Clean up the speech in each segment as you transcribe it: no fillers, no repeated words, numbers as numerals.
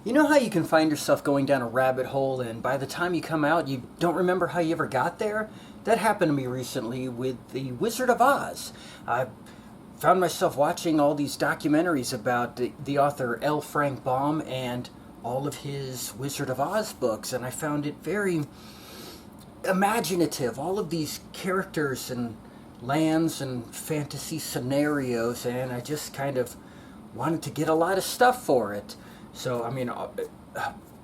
You know how you can find yourself going down a rabbit hole and by the time you come out you don't remember how you ever got there? That happened to me recently with The Wizard of Oz. I found myself watching all these documentaries about the author L. Frank Baum and all of his Wizard of Oz books, and I found it very imaginative. All of these characters and lands and fantasy scenarios, and I just kind of wanted to get a lot of stuff for it. So, I mean,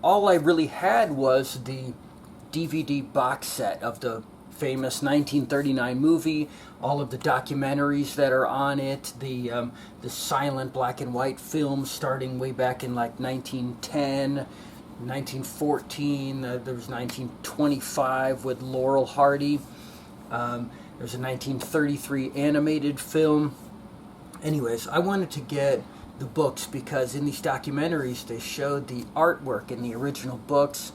all I really had was the DVD box set of the famous 1939 movie, all of the documentaries that are on it, the silent black and white films starting way back in like 1910, 1914, there was 1925 with Laurel Hardy, there's a 1933 animated film. Anyways, I wanted to get the books because in these documentaries they showed the artwork in the original books,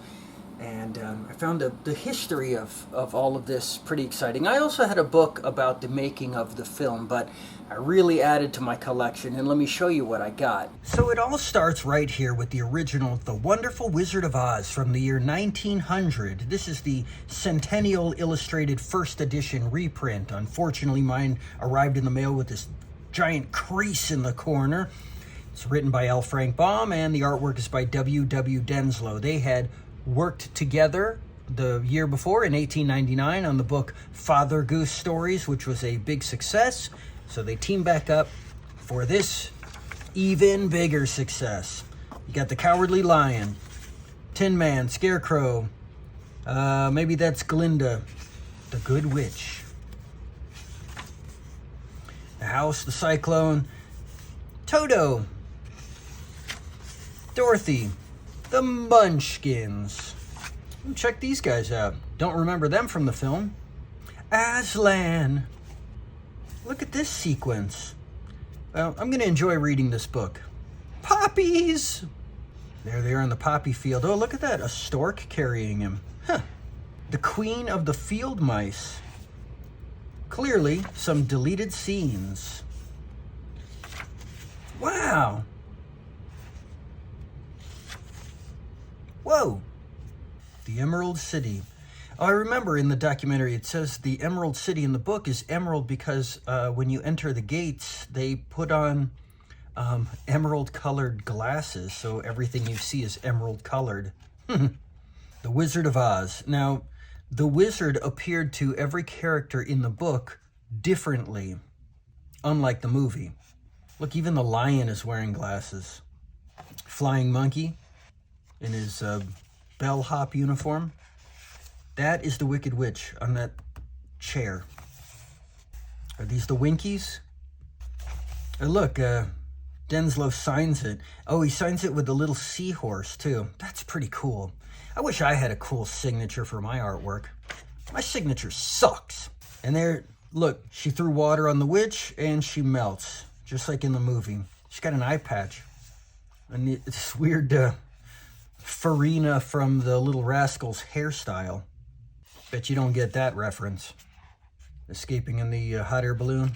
and I found the history of all of this pretty exciting. I also had a book about the making of the film, but I really added to my collection, and let me show you what I got. So it all starts right here with the original The Wonderful Wizard of Oz from the year 1900. This is the Centennial Illustrated First Edition reprint. Unfortunately, mine arrived in the mail with this giant crease in the corner. It's written by L. Frank Baum, and the artwork is by W. W. Denslow. They had worked together the year before in 1899 on the book Father Goose Stories, which was a big success. So they teamed back up for this even bigger success. You got the Cowardly Lion, Tin Man, Scarecrow, maybe that's Glinda, the Good Witch, the House, the Cyclone, Toto, Dorothy, the Munchkins. Check these guys out. Don't remember them from the film. Aslan. Look at this sequence. Well, I'm going to enjoy reading this book. Poppies. There they are in the poppy field. Oh, look at that. A stork carrying him. Huh. The Queen of the Field Mice. Clearly, some deleted scenes. Wow. Whoa. The Emerald City. Oh, I remember in the documentary it says the Emerald City in the book is emerald because when you enter the gates, they put on emerald-colored glasses, so everything you see is emerald-colored. The Wizard of Oz. Now, the wizard appeared to every character in the book differently, unlike the movie. Look, even the lion is wearing glasses. Flying Monkey in his bellhop uniform. That is the Wicked Witch on that chair. Are these the Winkies? Oh, look, Denslow signs it. Oh, he signs it with a little seahorse, too. That's pretty cool. I wish I had a cool signature for my artwork. My signature sucks. And there, look, she threw water on the witch, and she melts, just like in the movie. She's got an eye patch. And this weird Farina from the Little Rascals hairstyle. Bet you don't get that reference. Escaping in the hot air balloon.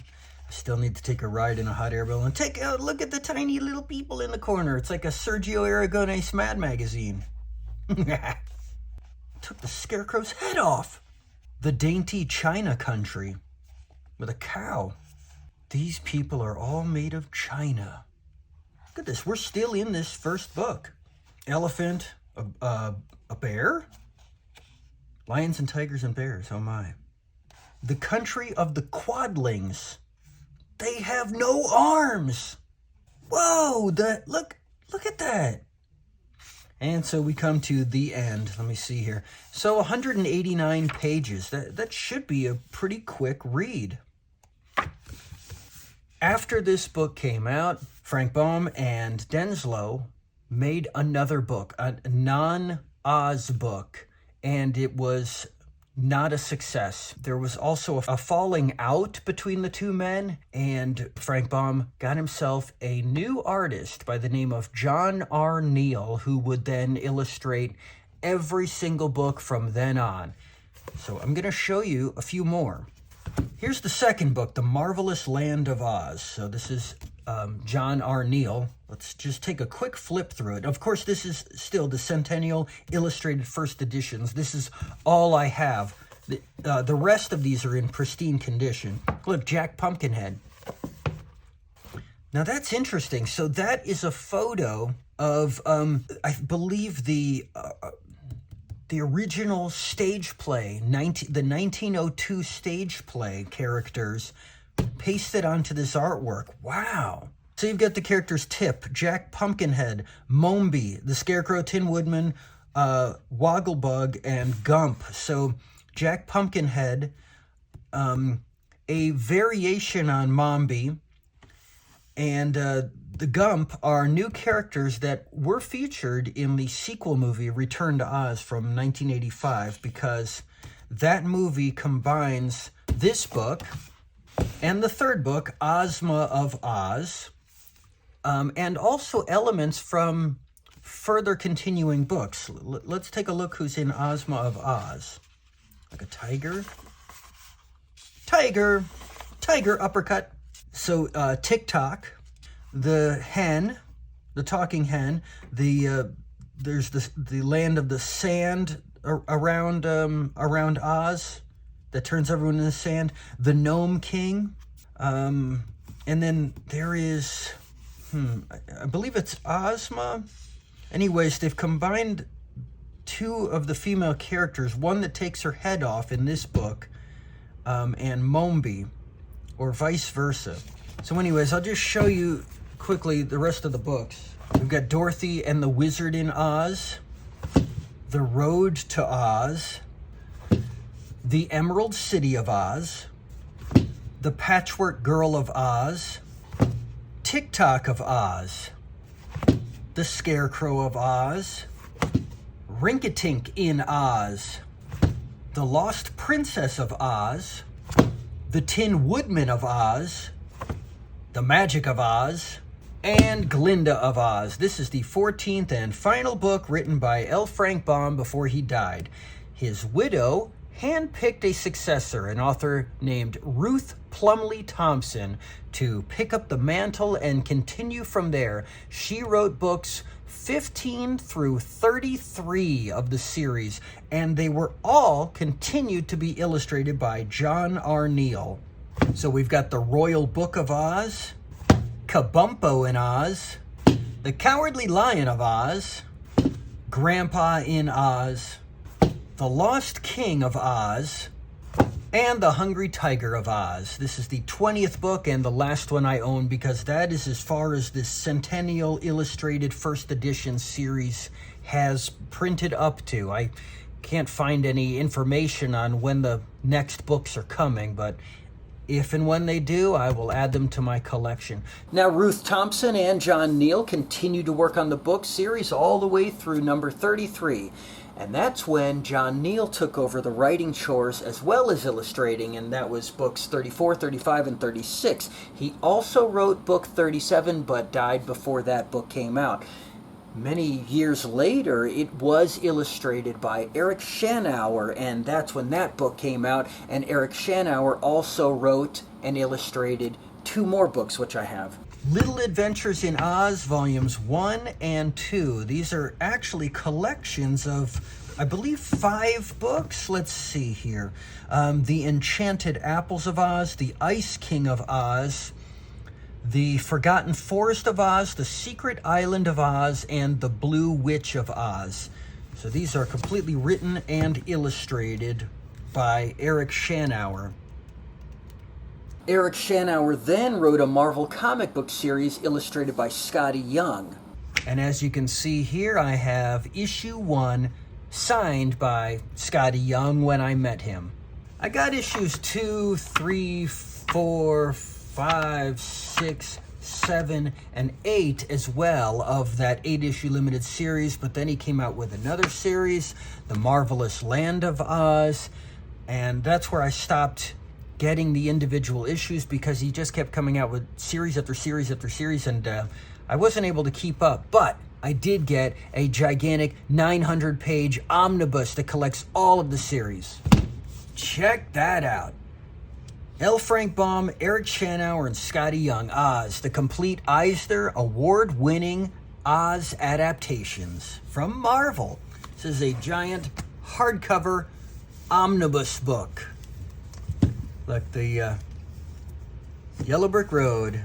I still need to take a ride in a hot air balloon. Take a look at the tiny little people in the corner. It's like a Sergio Aragonés Mad magazine. Took the Scarecrow's head off. The Dainty China Country with a cow. These people are all made of china. Look at this. We're still in this first book. Elephant, a bear? Lions and tigers and bears, oh my. The country of the Quadlings. They have no arms. Whoa, look at that. And so we come to the end. Let me see here. So 189 pages. That should be a pretty quick read. After this book came out, Frank Baum and Denslow made another book, a non-Oz book, and it was not a success. There was also a falling out between the two men, and Frank Baum got himself a new artist by the name of John R. Neal, who would then illustrate every single book from then on. So I'm going to show you a few more. Here's the second book, The Marvelous Land of Oz. So this is John R. Neal. Let's just take a quick flip through it. Of course, this is still the Centennial Illustrated First Editions. This is all I have. The rest of these are in pristine condition. Look, Jack Pumpkinhead. Now that's interesting. So that is a photo of, I believe, the original stage play, the 1902 stage play characters pasted onto this artwork. Wow. So you've got the characters Tip, Jack Pumpkinhead, Mombi, the Scarecrow, Tin Woodman, Wogglebug, and Gump. So Jack Pumpkinhead, a variation on Mombi, and the Gump are new characters that were featured in the sequel movie Return to Oz from 1985, because that movie combines this book and the third book, Ozma of Oz, and also elements from further continuing books. Let's take a look who's in Ozma of Oz. Like a tiger. Tiger uppercut. So TikTok, the hen, the talking hen, there's the land of the sand around Oz that turns everyone into sand, the Gnome King, and then there is, I believe it's Ozma. Anyways, they've combined two of the female characters, one that takes her head off in this book, and Mombi, or vice versa. So anyways, I'll just show you quickly the rest of the books. We've got Dorothy and the Wizard in Oz, The Road to Oz, The Emerald City of Oz, The Patchwork Girl of Oz, TikTok of Oz, The Scarecrow of Oz, Rinkatink in Oz, The Lost Princess of Oz, The Tin Woodman of Oz, The Magic of Oz, and Glinda of Oz. This is the 14th and final book written by L. Frank Baum before he died. His widow handpicked a successor, an author named Ruth Plumley Thompson, to pick up the mantle and continue from there. She wrote books 15 through 33 of the series, and they were all continued to be illustrated by John R. Neal. So we've got The Royal Book of Oz, Kabumpo in Oz, The Cowardly Lion of Oz, Grandpa in Oz, The Lost King of Oz, and The Hungry Tiger of Oz. This is the 20th book and the last one I own, because that is as far as this Centennial Illustrated First Edition series has printed up to. I can't find any information on when the next books are coming, but if and when they do, I will add them to my collection. Now, Ruth Thompson and John Neal continue to work on the book series all the way through number 33. And that's when John Neal took over the writing chores as well as illustrating, and that was books 34, 35, and 36. He also wrote book 37, but died before that book came out. Many years later, it was illustrated by Eric Schanauer, and that's when that book came out. And Eric Schanauer also wrote and illustrated two more books, which I have. Little Adventures in Oz, Volumes 1 and 2. These are actually collections of, I believe, 5 books. Let's see here. The Enchanted Apples of Oz, The Ice King of Oz, The Forgotten Forest of Oz, The Secret Island of Oz, and The Blue Witch of Oz. So these are completely written and illustrated by Eric Schanauer. Eric Schanauer then wrote a Marvel comic book series illustrated by Scotty Young. And as you can see here, I have issue 1 signed by Scotty Young when I met him. I got issues 2, 3, 4, 5, 6, 7, and 8 as well of that 8-issue limited series, but then he came out with another series, The Marvelous Land of Oz, and that's where I stopped getting the individual issues, because he just kept coming out with series after series after series, and I wasn't able to keep up. But I did get a gigantic 900-page omnibus that collects all of the series. Check that out. L. Frank Baum, Eric Chanauer, and Scotty Young. Oz, the complete Eisner award-winning Oz adaptations from Marvel. This is a giant hardcover omnibus book. Like the Yellow Brick Road.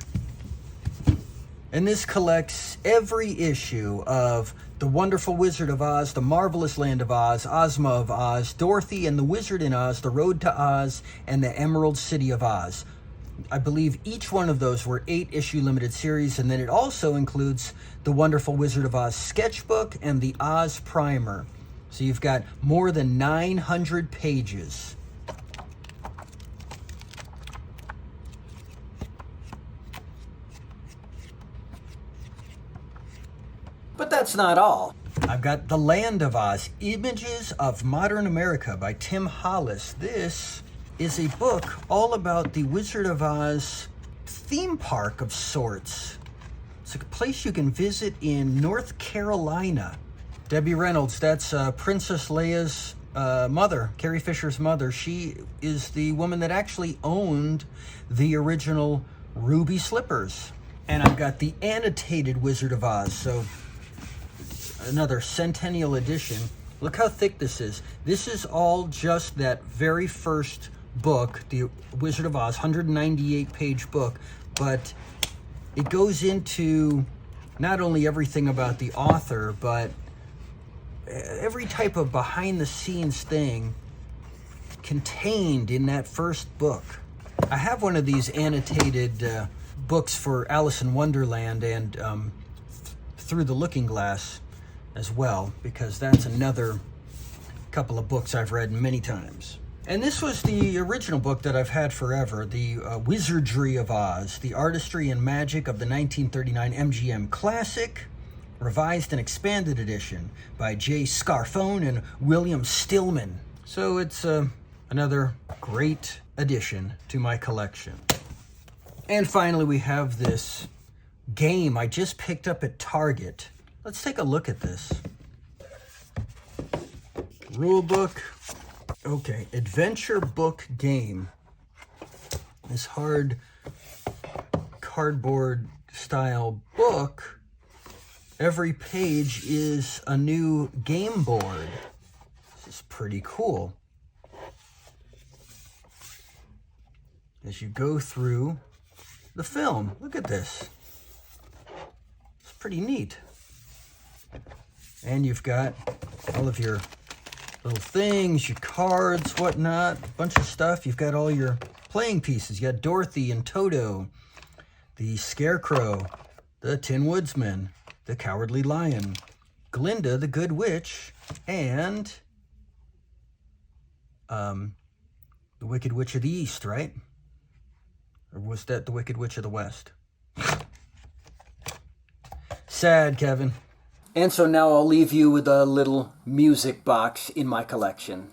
And this collects every issue of The Wonderful Wizard of Oz, The Marvelous Land of Oz, Ozma of Oz, Dorothy and the Wizard in Oz, The Road to Oz, and The Emerald City of Oz. I believe each one of those were 8-issue limited series, and then it also includes The Wonderful Wizard of Oz sketchbook and the Oz Primer. So you've got more than 900 pages. But that's not all. I've got The Land of Oz, Images of Modern America by Tim Hollis. This is a book all about the Wizard of Oz theme park of sorts. It's a place you can visit in North Carolina. Debbie Reynolds, that's Princess Leia's mother, Carrie Fisher's mother. She is the woman that actually owned the original ruby slippers. And I've got the annotated Wizard of Oz, so another centennial edition. Look how thick this is. This is all just that very first book, the Wizard of Oz, 198-page book, but it goes into not only everything about the author, but every type of behind-the-scenes thing contained in that first book. I have one of these annotated books for Alice in Wonderland and Through the Looking Glass as well, because that's another couple of books I've read many times. And this was the original book that I've had forever, the Wizardry of Oz, the Artistry and Magic of the 1939 MGM Classic, revised and expanded edition by J. Scarfone and William Stillman. So it's another great addition to my collection. And finally, we have this game I just picked up at Target. Let's take a look at this. Rule book. Okay, adventure book game. This hard cardboard style book. Every page is a new game board. This is pretty cool. As you go through the film, look at this. It's pretty neat. And you've got all of your little things, your cards, whatnot, a bunch of stuff. You've got all your playing pieces. You got Dorothy and Toto, the Scarecrow, the Tin Woodsman, the Cowardly Lion, Glinda, the Good Witch, and the Wicked Witch of the East, right? Or was that the Wicked Witch of the West? Sad, Kevin. And so now I'll leave you with a little music box in my collection.